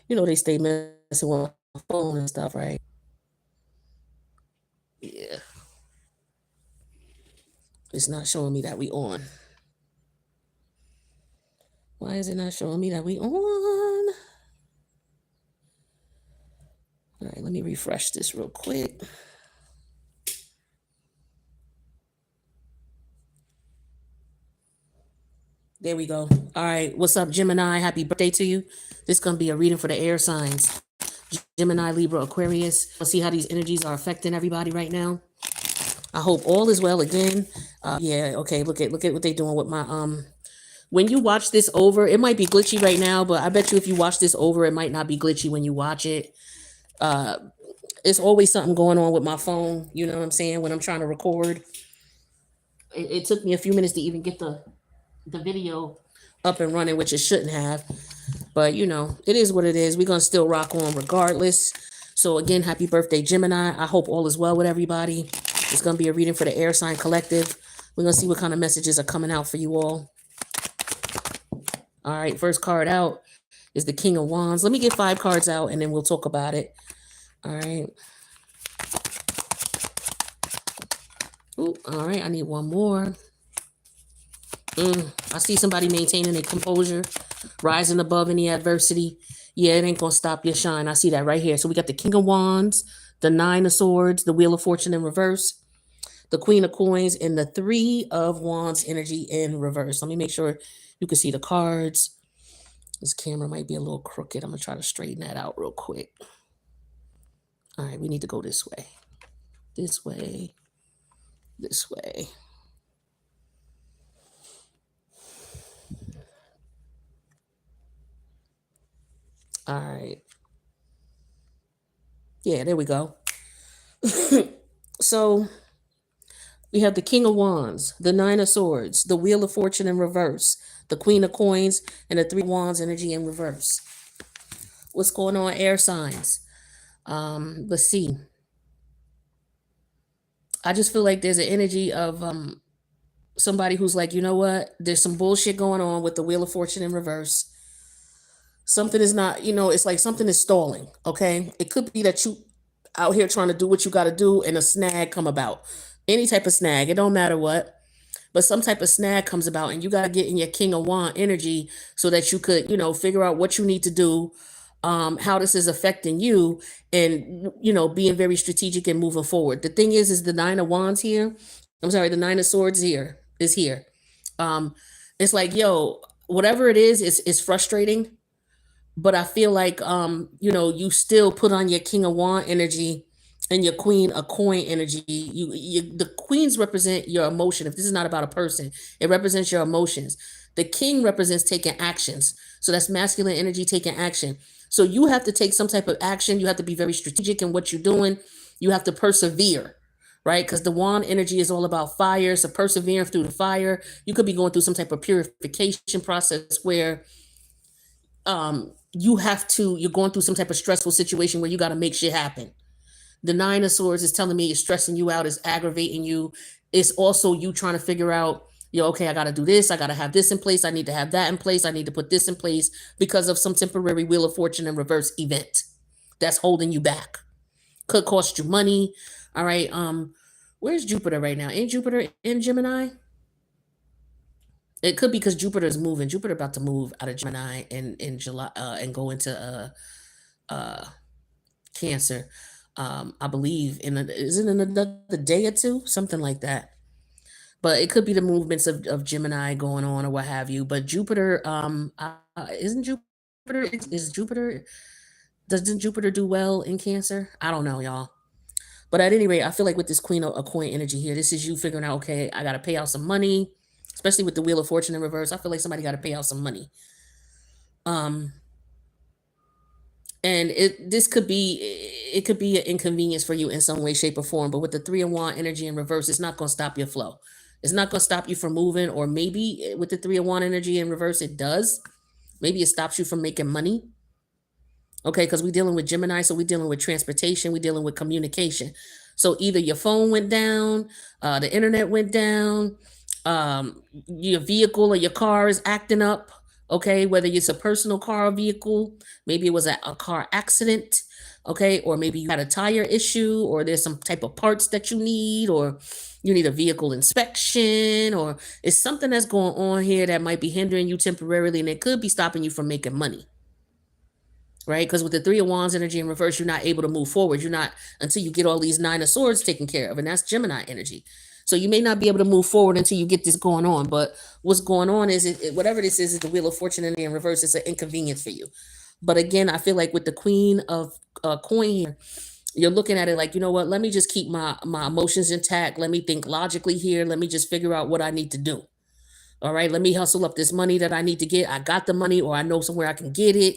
You know, they stay messing with my phone and stuff, right? Yeah. It's not showing me that we on. Why is it not showing me that we on? All right, let me refresh this real quick. There we go. All right, what's up, Gemini? Happy birthday to you. This is going to be a reading for the air signs. Gemini, Libra, Aquarius. Let's see how these energies are affecting everybody right now. I hope all is well again. Yeah, okay, look at what they're doing with my when you watch this over, it might be glitchy right now, but I bet you if you watch this over, it might not be glitchy when you watch it. Uh it's always something going on with my phone, you know what I'm saying, when I'm trying to record. It took me a few minutes to even get the video up and running, which it shouldn't have. But you know, it is what it is. We're gonna still rock on regardless. So again, happy birthday, Gemini. I hope all is well with everybody. It's gonna be a reading for the air sign collective. We're gonna see what kind of messages are coming out for you all. All right, first card out is the King of Wands. Let me get 5 cards out and then we'll talk about it. All right. Ooh, all right, I need one more. I see somebody maintaining a composure, rising above any adversity. Yeah, it ain't gonna stop your shine. I see that right here. So we got the King of Wands, the 9 of Swords, the Wheel of Fortune in reverse, the Queen of Coins, and the 3 of Wands energy in reverse. Let me make sure you can see the cards. This camera might be a little crooked. I'm gonna try to straighten that out real quick. All right, we need to go this way. This way. This way. All right. Yeah, there we go. So we have the King of Wands, the 9 of Swords, the Wheel of Fortune in reverse, the Queen of Coins, and the 3 Wands energy in reverse. What's going on, air signs? Let's see. I just feel like there's an energy of somebody who's like, you know what? There's some bullshit going on with the Wheel of Fortune in reverse. Something is not, you know, it's like something is stalling. Okay. It could be that you out here trying to do what you got to do and a snag come about. Any type of snag, it don't matter what, but some type of snag comes about and you got to get in your King of Wand energy so that you could, you know, figure out what you need to do, how this is affecting you, and, you know, being very strategic and moving forward. The thing is the 9 of Wands here. I'm sorry, the 9 of Swords here is here. Um, it's like, yo, whatever it is frustrating, but I feel like you know, you still put on your King of Wand energy and your Queen of Coin energy. The queens represent your emotion. If this is not about a person, it represents your emotions. The king represents taking actions. So that's masculine energy taking action. So you have to take some type of action. You have to be very strategic in what you're doing. You have to persevere, right? Because the wand energy is all about fire. So persevering through the fire. You could be going through some type of purification process where you're going through some type of stressful situation where you got to make shit happen. The 9 of Swords is telling me it's stressing you out, it's aggravating you. It's also you trying to figure out, you know, okay, I got to do this, I got to have this in place, I need to have that in place, I need to put this in place because of some temporary Wheel of Fortune in reverse event that's holding you back. Could cost you money. All right. Where's Jupiter right now? Ain't Jupiter in Gemini? It could be because Jupiter is moving. Jupiter about to move out of Gemini in July and go into uh Cancer. I believe is it in another day or two, something like that. But it could be the movements of Gemini going on or what have you. But Jupiter, isn't Jupiter is Jupiter doesn't Jupiter do well in Cancer? I don't know, y'all. But at any rate, I feel like with this Queen of Coin energy here, this is you figuring out, okay, I got to pay out some money, especially with the Wheel of Fortune in reverse. I feel like somebody got to pay out some money. Um, and this could be it could be an inconvenience for you in some way, shape, or form. But with the 3 of Wand energy in reverse, it's not going to stop your flow. It's not going to stop you from moving, or maybe with the 3 of Wand energy in reverse, it does. Maybe it stops you from making money. Okay, because we're dealing with Gemini, so we're dealing with transportation, we're dealing with communication. So either your phone went down, the internet went down, your vehicle or your car is acting up, Okay, whether it's a personal car or vehicle, maybe it was a car accident, okay, or maybe you had a tire issue, or there's some type of parts that you need, or you need a vehicle inspection, or it's something that's going on here that might be hindering you temporarily, and it could be stopping you from making money, right? Because with the Three of Wands energy in reverse, you're not able to move forward. You're not until you get all these Nine of Swords taken care of, and that's Gemini energy. So you may not be able to move forward until you get this going on. But what's going on is whatever this is the Wheel of Fortune energy in reverse. It's an inconvenience for you. But again, I feel like with the Queen of Coin here, you're looking at it like, you know what? Let me just keep my emotions intact. Let me think logically here. Let me just figure out what I need to do. All right, let me hustle up this money that I need to get. I got the money, or I know somewhere I can get it.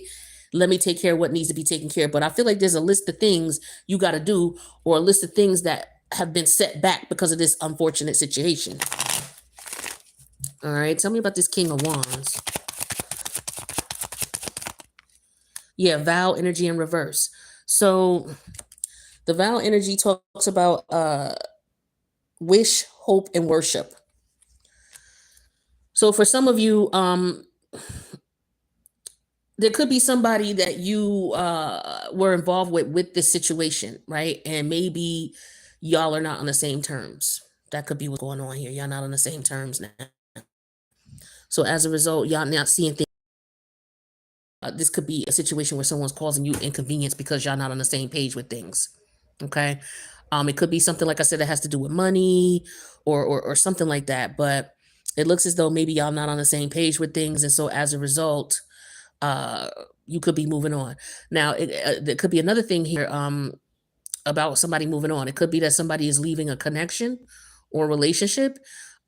Let me take care of what needs to be taken care of. But I feel like there's a list of things you got to do, or a list of things that have been set back because of this unfortunate situation. All right, tell me about this King of Wands. Yeah, vow energy in reverse. So the vow energy talks about wish, hope, and worship. So for some of you, there could be somebody that you were involved with this situation, right? And maybe y'all are not on the same terms. That could be what's going on here. Y'all not on the same terms now. So as a result, y'all not seeing things. This could be a situation where someone's causing you inconvenience because y'all not on the same page with things. Okay. It could be something like I said that has to do with money or something like that. But it looks as though maybe y'all not on the same page with things, and so as a result, uh, you could be moving on. Now, there could be another thing here about somebody moving on. It could be that somebody is leaving a connection or relationship.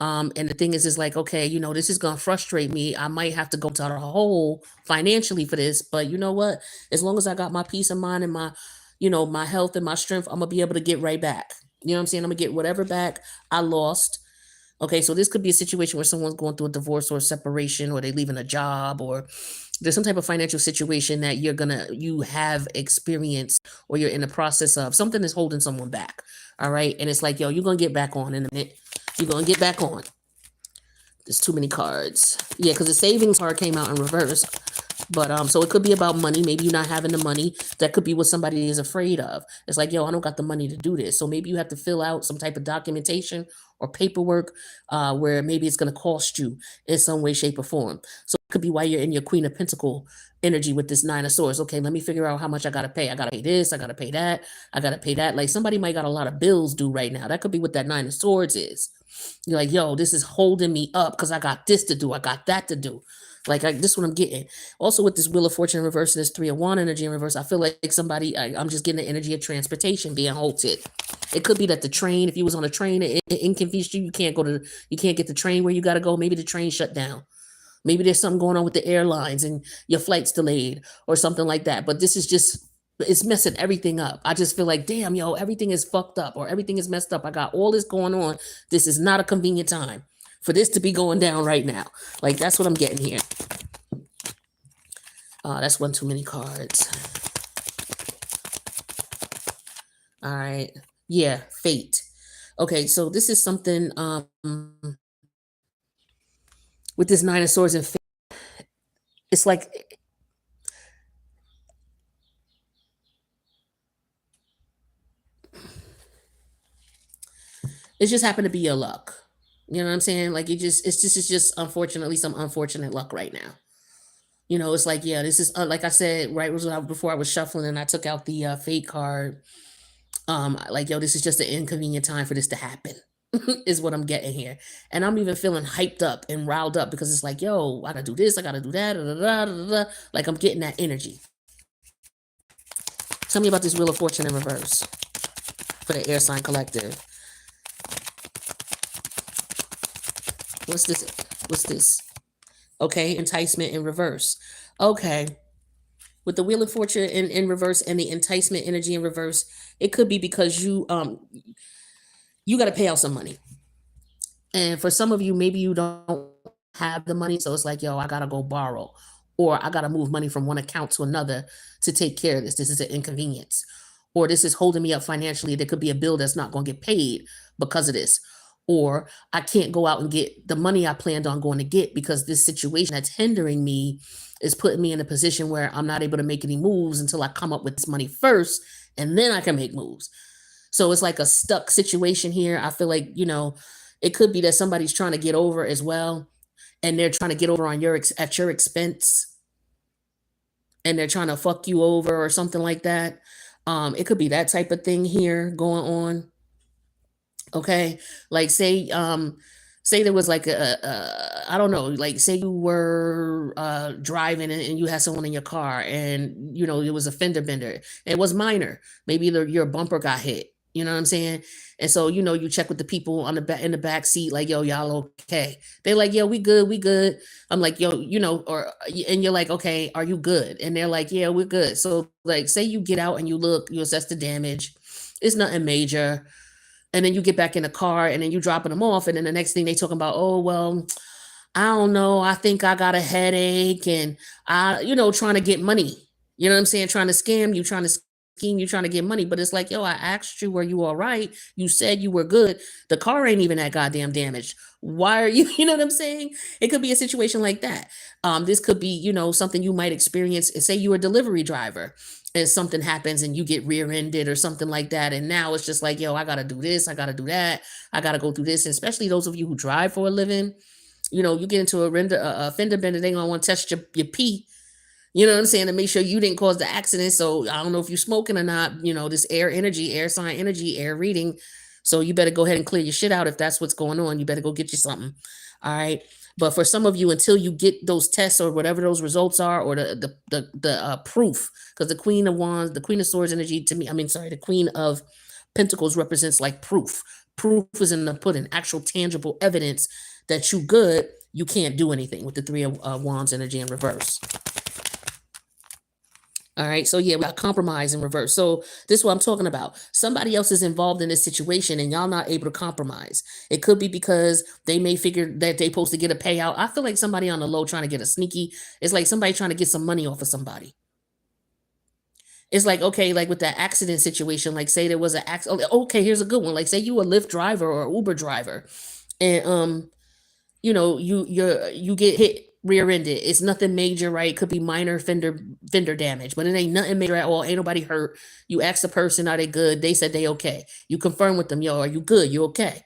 And the thing is like, okay, this is going to frustrate me. I might have to go to the hole financially for this, but you know what? As long as I got my peace of mind and my health and my strength, I'm going to be able to get right back. You know what I'm saying? I'm going to get whatever back I lost. Okay, so this could be a situation where someone's going through a divorce or a separation, or they leaving a job, or there's some type of financial situation that you have experienced, or you're in the process of something that's holding someone back. All right, and it's like, yo, you're gonna get back on in a minute. You're gonna get back on. There's too many cards. Yeah, because the savings card came out in reverse. But so it could be about money. Maybe you're not having the money. That could be what somebody is afraid of. It's like, yo, I don't got the money to do this. So maybe you have to fill out some type of documentation or paperwork where maybe it's going to cost you in some way, shape, or form. So it could be why you're in your Queen of Pentacle energy with this Nine of Swords. Okay, let me figure out how much I got to pay. I got to pay this. I got to pay that. I got to pay that. Like somebody might got a lot of bills due right now. That could be what that Nine of Swords is. You're like, yo, this is holding me up because I got this to do. I got that to do. This is what I'm getting. Also, with this Wheel of Fortune in reverse and this Three of Wands energy in reverse, I feel like somebody, I'm just getting the energy of transportation being halted. It could be that the train, if you was on a train, it inconvenienced you. You can't get the train where you got to go. Maybe the train shut down. Maybe there's something going on with the airlines and your flight's delayed or something like that. But this is just, it's messing everything up. I just feel like, damn, yo, everything is fucked up or everything is messed up. I got all this going on. This is not a convenient time for this to be going down right now. Like, that's what I'm getting here. That's one too many cards. All right. Yeah, fate. Okay, so this is something with this Nine of Swords and fate. It's like it just happened to be your luck. You know what I'm saying? Like it's just unfortunately some unfortunate luck right now. It's like, yeah, this is like I said, right, was before I was shuffling and I took out the fate card. Like, yo, this is just an inconvenient time for this to happen, is what I'm getting here. And I'm even feeling hyped up and riled up because it's like, yo, I gotta do this, I gotta do that, da, da, da, da, da. Like I'm getting that energy. Tell me about this Wheel of Fortune in reverse for the air sign collective. What's this? What's this? Okay, enticement in reverse. Okay. With the Wheel of Fortune in reverse and the enticement energy in reverse, it could be because you got to pay out some money. And for some of you, maybe you don't have the money. So it's like, yo, I got to go borrow, or I got to move money from one account to another to take care of this. This is an inconvenience, or this is holding me up financially. There could be a bill that's not going to get paid because of this. or I can't go out and get the money I planned on going to get because this situation that's hindering me is putting me in a position where I'm not able to make any moves until I come up with this money first, and then I can make moves. So it's like a stuck situation here. I feel like, it could be that somebody's trying to get over as well, and they're trying to get over on at your expense, and they're trying to fuck you over or something like that. It could be that type of thing here going on. Okay, like say there was like I don't know, like say you were driving, and you had someone in your car, and it was a fender bender. It was minor. Maybe your bumper got hit. You know what I'm saying? And so you check with the people on the back in the back seat, like, yo, y'all okay? They're like, yo, we good, we good. I'm like, yo, and you're like, okay, are you good? And they're like, yeah, we're good. So like, say you get out and you look, you assess the damage. It's nothing major, and then you get back in the car, and then you dropping them off, and then the next thing they talking about, oh well, I don't know, I think I got a headache, and trying to get money. You know what I'm saying? Trying to scam you, trying to scheme you, trying to get money. But it's like, yo, I asked you, were you all right? You said you were good. The car ain't even that goddamn damaged. Why are you? You know what I'm saying? It could be a situation like that. This could be, something you might experience. Say you're a delivery driver, and something happens and you get rear-ended or something like that, and now it's just like, yo, I gotta do this, I gotta do that, I gotta go through this. And especially those of you who drive for a living, you get into a fender bender, they gonna want to test your pee. You know what I'm saying? To make sure you didn't cause the accident. So I don't know if you're smoking or not, this air energy, air sign energy, air reading. So you better go ahead and clear your shit out if that's what's going on. You better go get you something. All right. But for some of you, until you get those tests or whatever those results are, or the proof, because the Queen of Wands, the Queen of Swords energy to me, the Queen of Pentacles represents like proof. Proof is in the pudding, actual tangible evidence that you good. You can't do anything with the Three of Wands energy in reverse. All right. So yeah, we got compromise in reverse. So this is what I'm talking about. Somebody else is involved in this situation and y'all not able to compromise. It could be because they may figure that they're supposed to get a payout. I feel like somebody on the low trying to get a sneaky. It's like somebody trying to get some money off of somebody. It's like, okay, like with that accident situation, like say there was an accident. Okay, here's a good one. Like say you a Lyft driver or Uber driver, and you get hit rear-ended. It's nothing major, right? It could be minor fender damage, but it ain't nothing major at all. Ain't nobody hurt. You ask the person, are they good? They said they okay. You confirm with them, yo, are you good? You okay?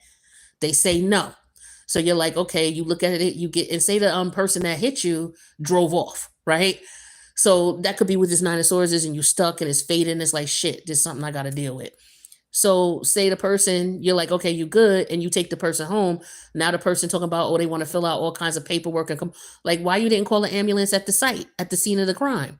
They say no. So you're like, okay, you look at it, you get, and say the person that hit you drove off, right? So that could be with this Nine of Swords and you stuck and it's fading. It's like, shit, there's something I got to deal with. So say the person, you're like, okay, you good, and you take the person home. Now the person talking about, oh, they want to fill out all kinds of paperwork and come. Like, why you didn't call an ambulance at the site, at the scene of the crime?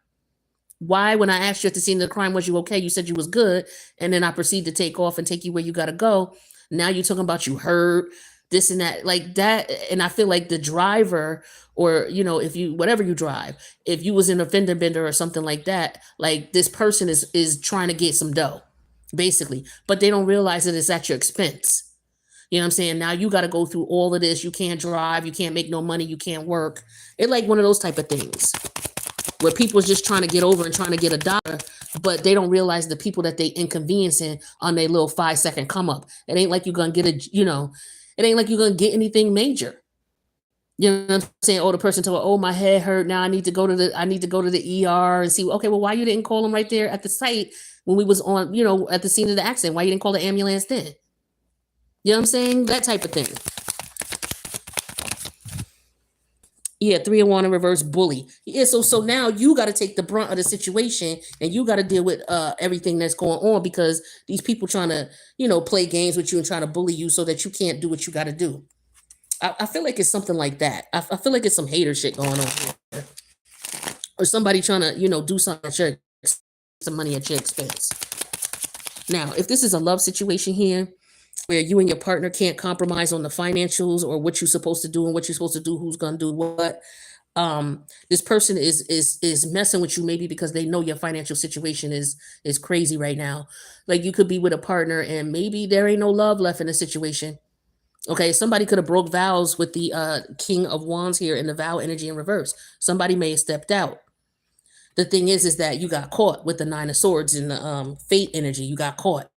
Why, when I asked you at the scene of the crime, was you okay? You said you was good, and then I proceed to take off and take you where you gotta go. Now you're talking about you hurt, this and that, like that. And I feel like the driver, or if you whatever you drive, if you was in a fender bender or something like that, like this person is trying to get some dough, basically, but they don't realize that it's at your expense. You know what I'm saying? Now you got to go through all of this. You can't drive, you can't make no money, you can't work. It's like one of those type of things where people's just trying to get over and trying to get a dollar, but they don't realize the people that they inconveniencing on their little 5-second come up. It ain't like you're gonna get it ain't like you're gonna get anything major. You know what I'm saying? Oh, the person told, oh, my head hurt. Now I need to go to the ER and see. Okay, well, why you didn't call them right there at the site when we was on, at the scene of the accident? Why you didn't call the ambulance then? You know what I'm saying? That type of thing. Yeah, 3 of Wands in reverse, bully. Yeah, so now you got to take the brunt of the situation, and you got to deal with everything that's going on, because these people trying to, play games with you and trying to bully you so that you can't do what you got to do. I feel like it's something like that. I feel like it's some hater shit going on here. Or somebody trying to, do something at some money at your expense. Now, if this is a love situation here, where you and your partner can't compromise on the financials or what you're supposed to do and what you're supposed to do, who's gonna do what. This person is messing with you, maybe because they know your financial situation is crazy right now. Like you could be with a partner and maybe there ain't no love left in the situation. Okay, somebody could have broke vows with the King of Wands here in the vow energy in reverse. Somebody may have stepped out. The thing is that you got caught with the Nine of Swords in the fate energy. You got caught.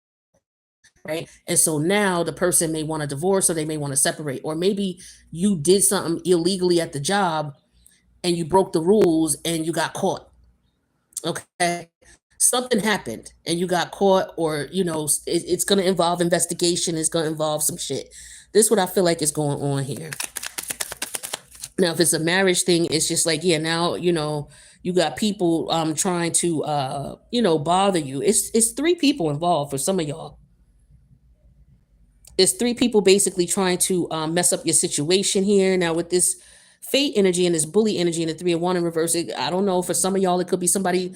right? And so now the person may want to divorce or they may want to separate, or maybe you did something illegally at the job and you broke the rules and you got caught. Okay. Something happened and you got caught, or it's going to involve investigation, it's going to involve some shit. This is what I feel like is going on here. Now if it's a marriage thing, it's just like, yeah, now you got people trying to bother you. It's three people involved for some of y'all. It's three people basically trying to mess up your situation here. Now with this fate energy and this bully energy and the 3 of 1 in reverse, I don't know, for some of y'all it could be somebody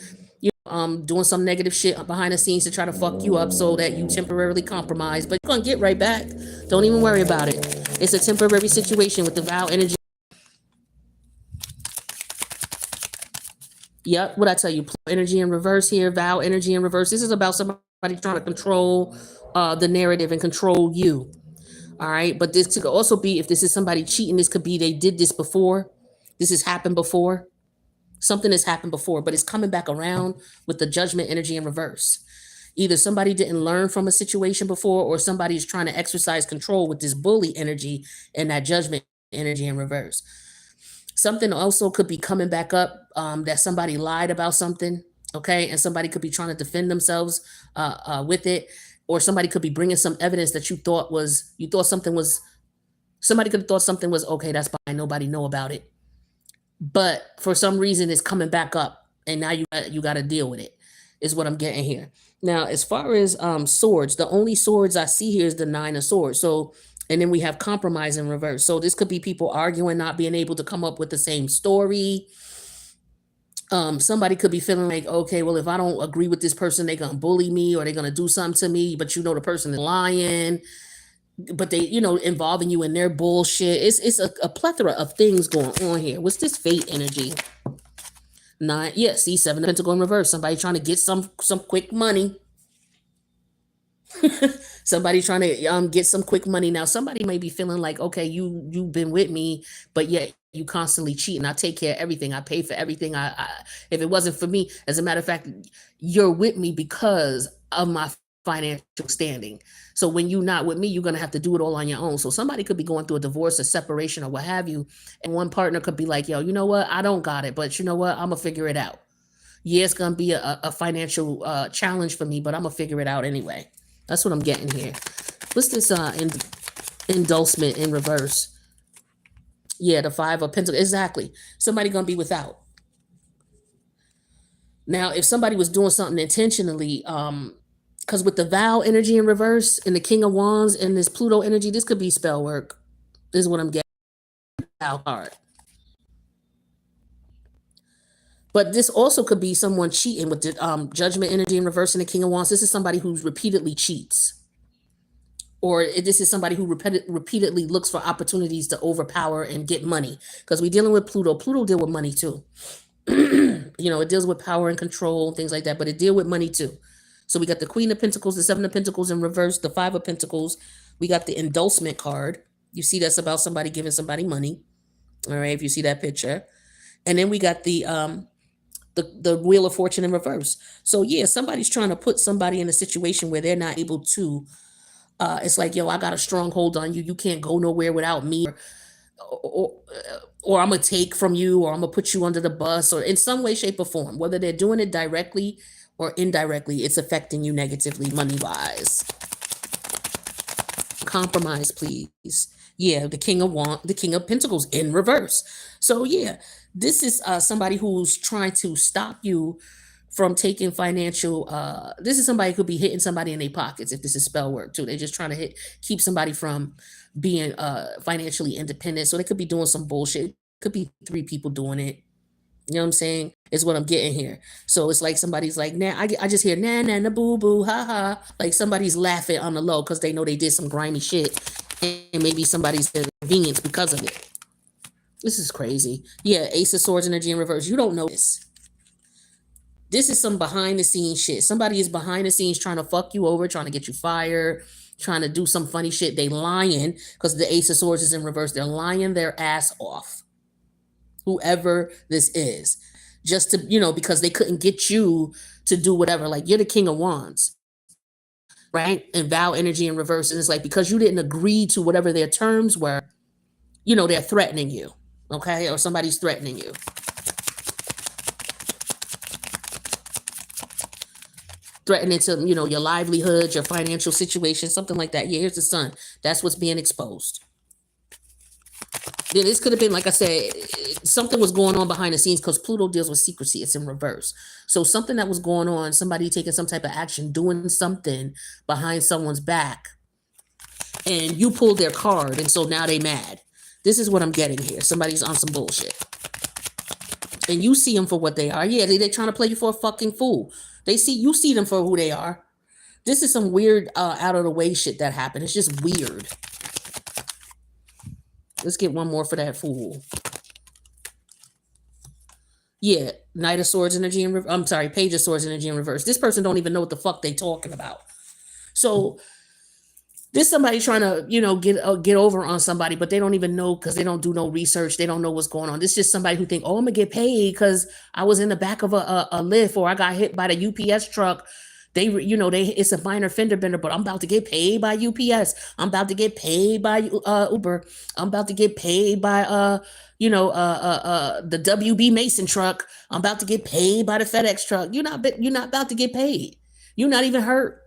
doing some negative shit behind the scenes to try to fuck you up so that you temporarily compromise, but you're gonna get right back. Don't even worry about it. It's a temporary situation with the vow energy. Yep, what I tell you, energy in reverse here, vow energy in reverse. This is about somebody trying to control the narrative and control you. All right. But this could also be, if this is somebody cheating, this could be they did this before. This has happened before. Something has happened before, but it's coming back around with the judgment energy in reverse. Either somebody didn't learn from a situation before, or somebody is trying to exercise control with this bully energy and that judgment energy in reverse. Something also could be coming back up, that somebody lied about something. Okay. And somebody could be trying to defend themselves with it. Or somebody could be bringing some evidence that somebody could have thought something was okay, that's fine, nobody know about it. But for some reason it's coming back up and now you got to deal with it, is what I'm getting here. Now as far as swords, the only swords I see here is the 9 of swords. So, and then we have compromise in reverse. So this could be people arguing, not being able to come up with the same story. Somebody could be feeling like, okay, well, if I don't agree with this person, they're gonna bully me or they're gonna do something to me, but the person is lying, but they, involving you in their bullshit. It's a plethora of things going on here. What's this fate energy? 9, yeah, see, 7 of Pentacle in reverse. Somebody trying to get some quick money. Somebody trying to get some quick money. Now somebody may be feeling like, okay, you've been with me, but yet you constantly cheat, and I take care of everything, I pay for everything. I if it wasn't for me, as a matter of fact, you're with me because of my financial standing. So when you're not with me, you're gonna have to do it all on your own. So somebody could be going through a divorce, a separation, or what have you, and one partner could be like, yo, you know what, I don't got it, but you know what, I'm gonna figure it out. Yeah, it's gonna be a financial challenge for me, but I'm gonna figure it out anyway. That's what I'm getting here. What's this endorsement in reverse? Yeah, the 5 of Pentacles. Exactly. Somebody gonna be without. Now, if somebody was doing something intentionally, because with the vow energy in reverse and the King of Wands and this Pluto energy, this could be spell work. This is what I'm getting. Vow card. But this also could be someone cheating with the judgment energy in reverse and the King of Wands. This is somebody who's repeatedly cheats. Or this is somebody who repeatedly looks for opportunities to overpower and get money. Because we're dealing with Pluto. Pluto deal with money too. It deals with power and control, things like that, but it deal with money too. So we got the Queen of Pentacles, the 7 of Pentacles in reverse, the 5 of Pentacles. We got the endorsement card. You see, that's about somebody giving somebody money. All right, if you see that picture. And then we got the Wheel of Fortune in reverse. So yeah, somebody's trying to put somebody in a situation where they're not able to. It's like, yo, I got a stronghold on you. You can't go nowhere without me. Or, or I'm going to take from you, or I'm going to put you under the bus, or in some way, shape, or form. Whether they're doing it directly or indirectly, it's affecting you negatively, money-wise. Compromise, please. Yeah, the King of Pentacles in reverse. So yeah, this is somebody who's trying to stop you from taking financial. This is somebody who could be hitting somebody in their pockets if this is spell work too. They're just trying to keep somebody from being financially independent. So they could be doing some bullshit. Could be 3 people doing it. You know what I'm saying? Is what I'm getting here. So it's like somebody's like, nah, I just hear nah, nah, nah, boo, boo, ha, ha. Like somebody's laughing on the low because they know they did some grimy shit. And maybe somebody's inconvenienced because of it. This is crazy. Yeah, Ace of Swords energy in reverse. You don't know this. This is some behind the scenes shit. Somebody is behind the scenes trying to fuck you over, trying to get you fired, trying to do some funny shit. They lying because the Ace of Swords is in reverse. They're lying their ass off. Whoever this is, just to, because they couldn't get you to do whatever. Like, you're the King of Wands, right? And vow energy in reverse. And it's like, because you didn't agree to whatever their terms were, they're threatening you, okay? Or somebody's threatening you. Threatening to, your livelihood, your financial situation, something like that. Yeah, here's the sun. That's what's being exposed. This could have been, like I said, something was going on behind the scenes because Pluto deals with secrecy. It's in reverse. So something that was going on, somebody taking some type of action, doing something behind someone's back, and you pulled their card, and so now they mad. This is what I'm getting here. Somebody's on some bullshit. And you see them for what they are. Yeah, they're trying to play you for a fucking fool. You see them for who they are. This is some weird, out of the way shit that happened. It's just weird. Let's get one more for that fool. Yeah, Knight of Swords energy in reverse. I'm sorry, Page of Swords energy in reverse. This person don't even know what the fuck they talking about. So this somebody trying to, get over on somebody, but they don't even know because they don't do no research. They don't know what's going on. This is just somebody who think, oh, I'm gonna get paid because I was in the back of a lift or I got hit by the UPS truck. It's a minor fender bender, but I'm about to get paid by UPS. I'm about to get paid by Uber. I'm about to get paid by the WB Mason truck. I'm about to get paid by the FedEx truck. You're not about to get paid. You're not even hurt.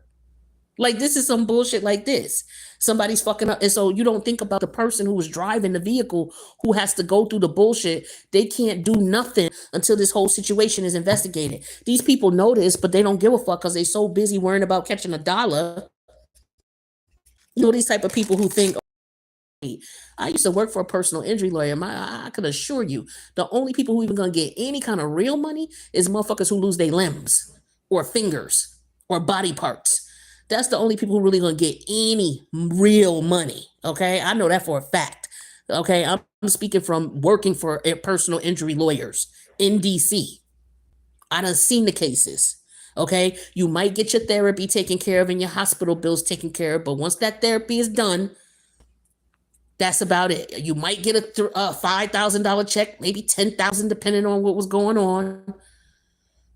Like, this is some bullshit like this. Somebody's fucking up. And so you don't think about the person who was driving the vehicle who has to go through the bullshit. They can't do nothing until this whole situation is investigated. These people know this, but they don't give a fuck because they're so busy worrying about catching a dollar. These type of people who think, I used to work for a personal injury lawyer. I can assure you, the only people who even going to get any kind of real money is motherfuckers who lose their limbs or fingers or body parts. That's the only people who really going to get any real money, okay? I know that for a fact, okay? I'm speaking from working for personal injury lawyers in D.C. I done seen the cases, okay? You might get your therapy taken care of and your hospital bills taken care of, but once that therapy is done, that's about it. You might get a $5,000 check, maybe $10,000, depending on what was going on. You know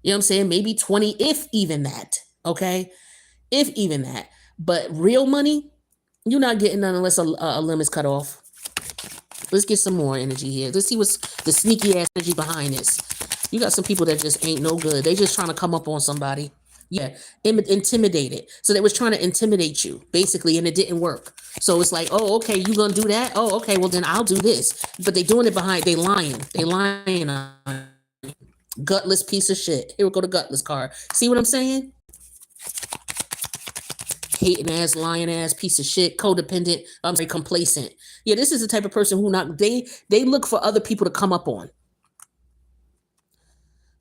what I'm saying? Maybe 20, if even that, okay? If even that. But real money, you're not getting none unless a limb is cut off. Let's get some more energy here. Let's see what's the sneaky ass energy behind this. You got some people that just ain't no good. They just trying to come up on somebody. Yeah, intimidated. So they was trying to intimidate you, basically, and it didn't work. So it's like, oh, okay, you gonna do that? Oh, okay, well then I'll do this. But they doing it behind, they lying. They lying on gutless piece of shit. Here we go, the gutless card. See what I'm saying? Hating ass, lying ass piece of shit, codependent, I'm sorry, complacent. Yeah, this is the type of person who they look for other people to come up on.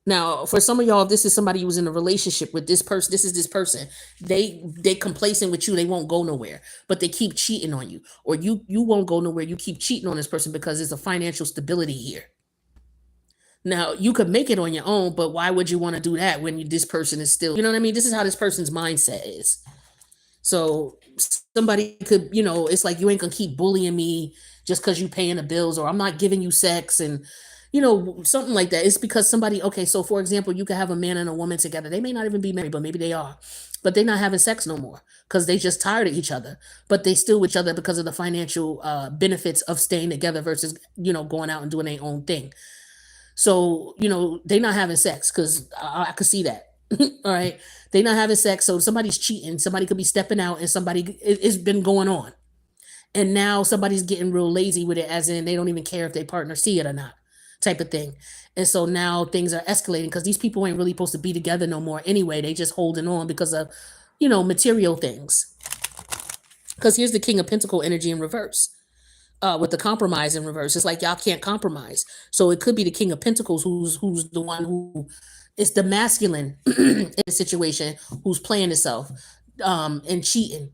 Now, for some of y'all, if this is somebody who was in a relationship with this person, this is this person. They complacent with you, they won't go nowhere, but they keep cheating on you. Or you won't go nowhere, you keep cheating on this person because there's a financial stability here. Now, you could make it on your own, but why would you want to do that when this person is still, you know what I mean? This is how this person's mindset is. So somebody could, it's like, you ain't gonna keep bullying me just because you paying the bills, or I'm not giving you sex, and something like that. It's because somebody, okay, so for example, you could have a man and a woman together. They may not even be married, but maybe they are. But they're not having sex no more because they just tired of each other. But they still with each other because of the financial benefits of staying together versus, going out and doing their own thing. So, they're not having sex because I could see that. All right. They're not having sex. So somebody's cheating. Somebody could be stepping out and it's been going on. And now somebody's getting real lazy with it, as in they don't even care if their partner see it or not, type of thing. And so now things are escalating because these people ain't really supposed to be together no more anyway. They just holding on because of, material things. Because here's the King of Pentacle energy in reverse. With the compromise in reverse. It's like y'all can't compromise. So it could be the King of Pentacles who's the one who is the masculine in the situation, who's playing himself and cheating.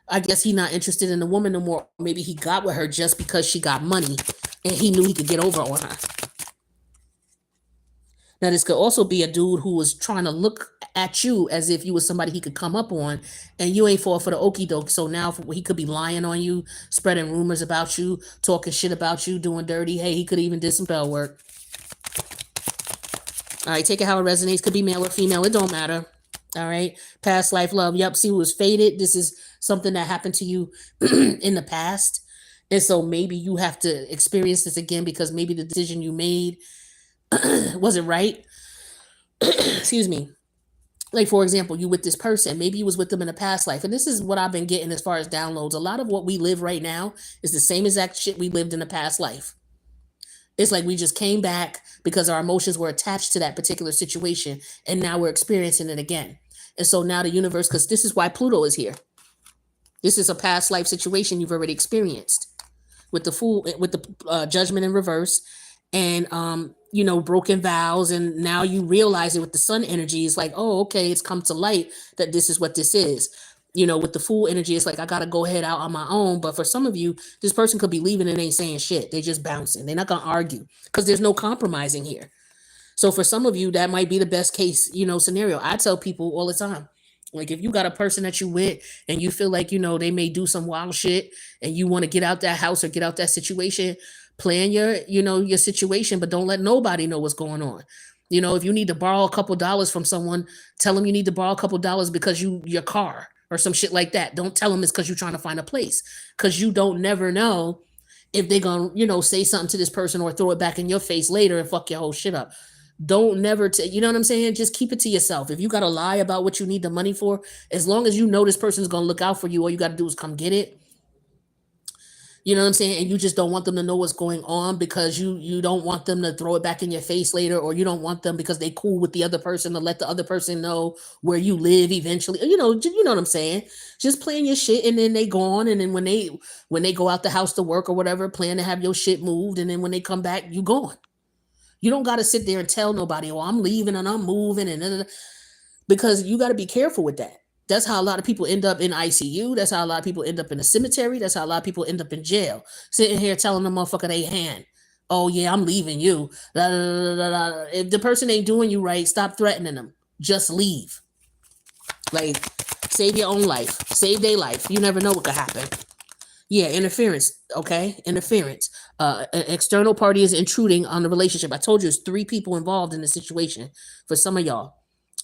I guess he's not interested in the woman no more. Maybe he got with her just because she got money and he knew he could get over on her. Now, this could also be a dude who was trying to look at you as if you was somebody he could come up on, and you ain't fall for the okie doke. So now he could be lying on you, spreading rumors about you, talking shit about you, doing dirty. Hey, he could even did some spell work. All right, take it how it resonates. Could be male or female. It don't matter. All right. Past life love. Yep. See, it was fated. This is something that happened to you in the past. And so maybe you have to experience this again because maybe the decision you made wasn't right. Excuse me. Like, for example, you with this person, maybe you was with them in a past life. And this is what I've been getting as far as downloads. A lot of what we live right now is the same exact shit we lived in a past life. It's like we just came back because our emotions were attached to that particular situation. And now we're experiencing it again. And so now the universe, because this is why Pluto is here. This is a past life situation you've already experienced with the fool, with the judgment in reverse, and broken vows, and now you realize it with the sun energy. It's like, oh, okay, it's come to light that this is what this is. With the fool energy, it's like I gotta go ahead out on my own. But for some of you, this person could be leaving and ain't saying shit. They just bouncing. They're not gonna argue because there's no compromising here. So for some of you, that might be the best case, scenario. I tell people all the time, like if you got a person that you with and you feel like, they may do some wild shit and you want to get out that house or get out that situation, plan your situation, but don't let nobody know what's going on. If you need to borrow a couple dollars from someone, tell them you need to borrow a couple dollars because your car or some shit like that. Don't tell them it's because you're trying to find a place, because you don't never know if they're gonna, say something to this person or throw it back in your face later and fuck your whole shit up. Don't never you know what I'm saying? Just keep it to yourself. If you got to lie about what you need the money for, as long as you know this person's going to look out for you, all you got to do is come get it. You know what I'm saying? And you just don't want them to know what's going on because you don't want them to throw it back in your face later, or you don't want them because they cool with the other person to let the other person know where you live eventually. You know what I'm saying? Just plan your shit and then they go on, and then when they go out the house to work or whatever, plan to have your shit moved, and then when they come back, you gone. You don't got to sit there and tell nobody, oh, I'm leaving and I'm moving, and because you got to be careful with that. That's how a lot of people end up in ICU. That's how a lot of people end up in a cemetery. That's how a lot of people end up in jail, sitting here telling the motherfucker they hand, oh yeah, I'm leaving you. Da, da, da, da. If the person ain't doing you right, stop threatening them. Just leave. Like, save your own life. Save their life. You never know what could happen. Yeah, interference. Okay, interference. An external party is intruding on the relationship. I told you it's 3 people involved in the situation for some of y'all.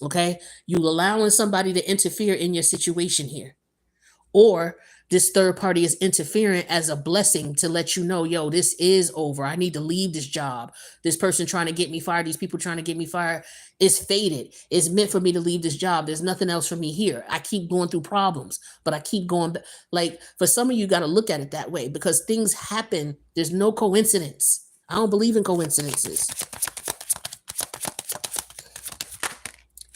Okay, you allowing somebody to interfere in your situation here, or this third party is interfering as a blessing to let you know, yo, this is over. I need to leave this job. This person trying to get me fired, these people trying to get me fired, is fated. It's meant for me to leave this job. There's nothing else for me here. I keep going through problems, but I keep going. Like, for some of you, got to look at it that way, because things happen. There's no coincidence. I don't believe in coincidences.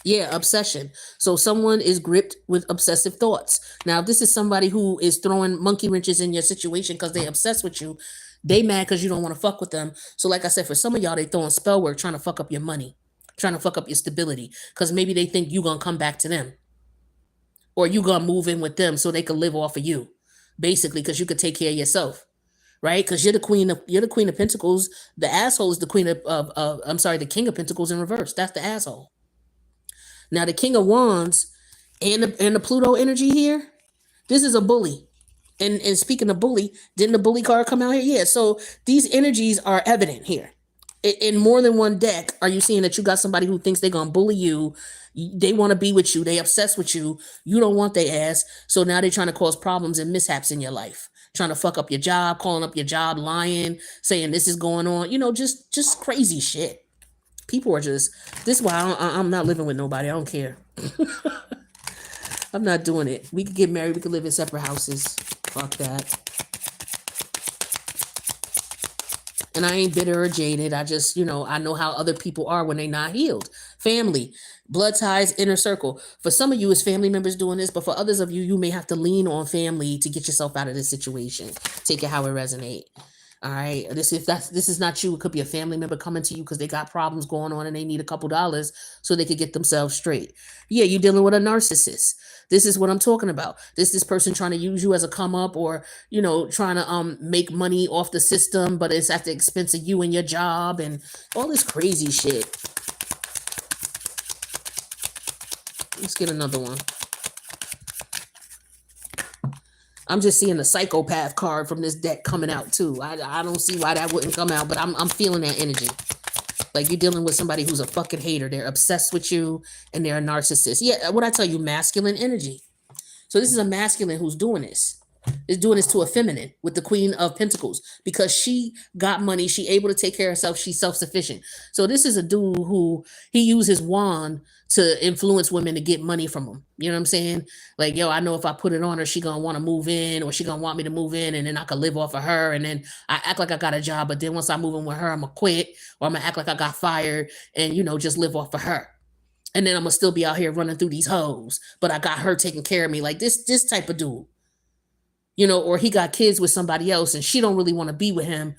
Yeah, obsession. So someone is gripped with obsessive thoughts. Now, if this is somebody who is throwing monkey wrenches in your situation because they obsessed with you, they mad because you don't want to fuck with them. So like I said, for some of y'all, they throwing spell work, trying to fuck up your money, trying to fuck up your stability, because maybe they think you're going to come back to them, or you going to move in with them so they can live off of you, basically, because you could take care of yourself. Right? Because you're the queen of pentacles. The asshole is the queen the king of pentacles in reverse. That's the asshole. Now, the King of Wands and the Pluto energy here, this is a bully. And speaking of bully, didn't the bully card come out here? Yeah. So these energies are evident here. In more than one deck, are you seeing that you got somebody who thinks they're going to bully you? They want to be with you. They obsessed with you. You don't want their ass. So now they're trying to cause problems and mishaps in your life. Trying to fuck up your job, calling up your job, lying, saying this is going on. Just crazy shit. People are just, this is why I'm not living with nobody. I don't care. I'm not doing it. We could get married. We could live in separate houses. Fuck that. And I ain't bitter or jaded. I just, I know how other people are when they're not healed. Family, blood ties, inner circle. For some of you, it's family members doing this, but for others of you, you may have to lean on family to get yourself out of this situation. Take it how it resonates. All right. This is not you. It could be a family member coming to you because they got problems going on and they need a couple dollars so they could get themselves straight. Yeah, you're dealing with a narcissist. This is what I'm talking about. This person trying to use you as a come up, or trying to make money off the system, but it's at the expense of you and your job and all this crazy shit. Let's get another one. I'm just seeing the psychopath card from this deck coming out too. I don't see why that wouldn't come out, but I'm feeling that energy. Like you're dealing with somebody who's a fucking hater. They're obsessed with you and they're a narcissist. Yeah, what I tell you, masculine energy. So this is a masculine who's doing this. Is doing this to a feminine with the Queen of Pentacles because she got money. She able to take care of herself. She's self-sufficient. So this is a dude who he used his wand to influence women to get money from him. You know what I'm saying? Like, yo, I know if I put it on her, she gonna want to move in, or she gonna want me to move in, and then I could live off of her. And then I act like I got a job, but then once I move in with her, I'm gonna quit, or I'm gonna act like I got fired, and just live off of her. And then I'm gonna still be out here running through these hoes, but I got her taking care of me. Like this type of dude. Or he got kids with somebody else and she don't really want to be with him.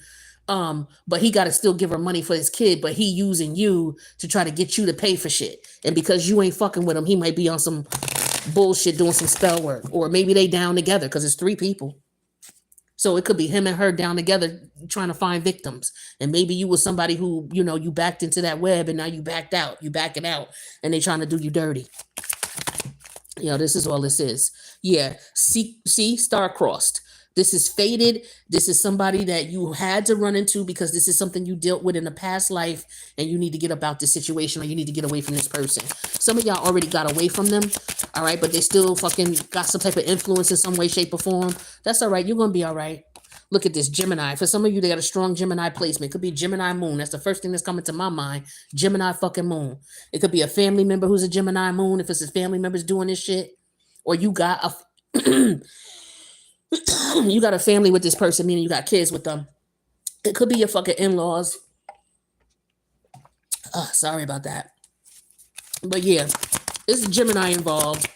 But he got to still give her money for his kid, but he using you to try to get you to pay for shit. And because you ain't fucking with him, he might be on some bullshit doing some spell work, or maybe they down together because it's 3 people. So it could be him and her down together trying to find victims. And maybe you was somebody who, you backed into that web and now you backed out, you backing out and they trying to do you dirty. This is all this is. Yeah. See, star-crossed. This is fated. This is somebody that you had to run into because this is something you dealt with in a past life and you need to get about this situation, or you need to get away from this person. Some of y'all already got away from them, all right, but they still fucking got some type of influence in some way, shape, or form. That's all right. You're going to be all right. Look at this, Gemini. For some of you, they got a strong Gemini placement. It could be Gemini moon. That's the first thing that's coming to my mind. Gemini fucking moon. It could be a family member who's a Gemini moon, if it's his family members doing this shit. Or you got a you got a family with this person, meaning you got kids with them. It could be your fucking in-laws. Sorry about that. But yeah, it's Gemini involved.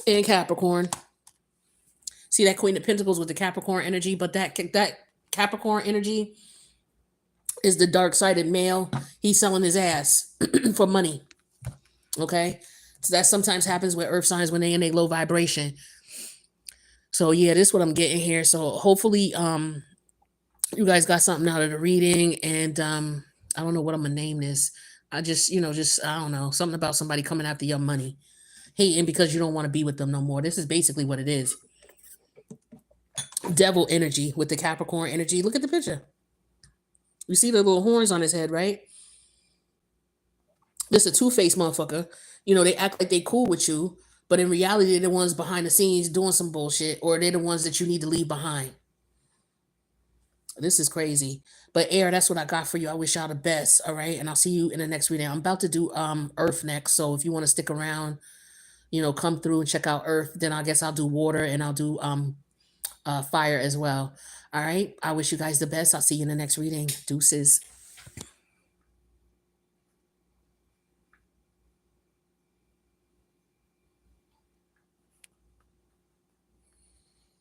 And Capricorn. See that Queen of Pentacles with the Capricorn energy, but that Capricorn energy is the dark-sided male. He's selling his ass for money. Okay? So that sometimes happens with earth signs when they in a low vibration. So yeah, this is what I'm getting here. So hopefully you guys got something out of the reading, and I don't know what I'm gonna name this. I just I don't know, something about somebody coming after your money, hating because you don't want to be with them no more. This is basically what it is. Devil energy with the Capricorn energy. Look at the picture. You see the little horns on his head, right? This is a two-faced motherfucker. They act like they cool with you, but in reality, they're the ones behind the scenes doing some bullshit, or they're the ones that you need to leave behind. This is crazy. But air, that's what I got for you. I wish y'all the best. All right. And I'll see you in the next reading. I'm about to do Earth next. So if you want to stick around, come through and check out Earth, then I guess I'll do water and I'll do fire as well. All right. I wish you guys the best. I'll see you in the next reading. Deuces.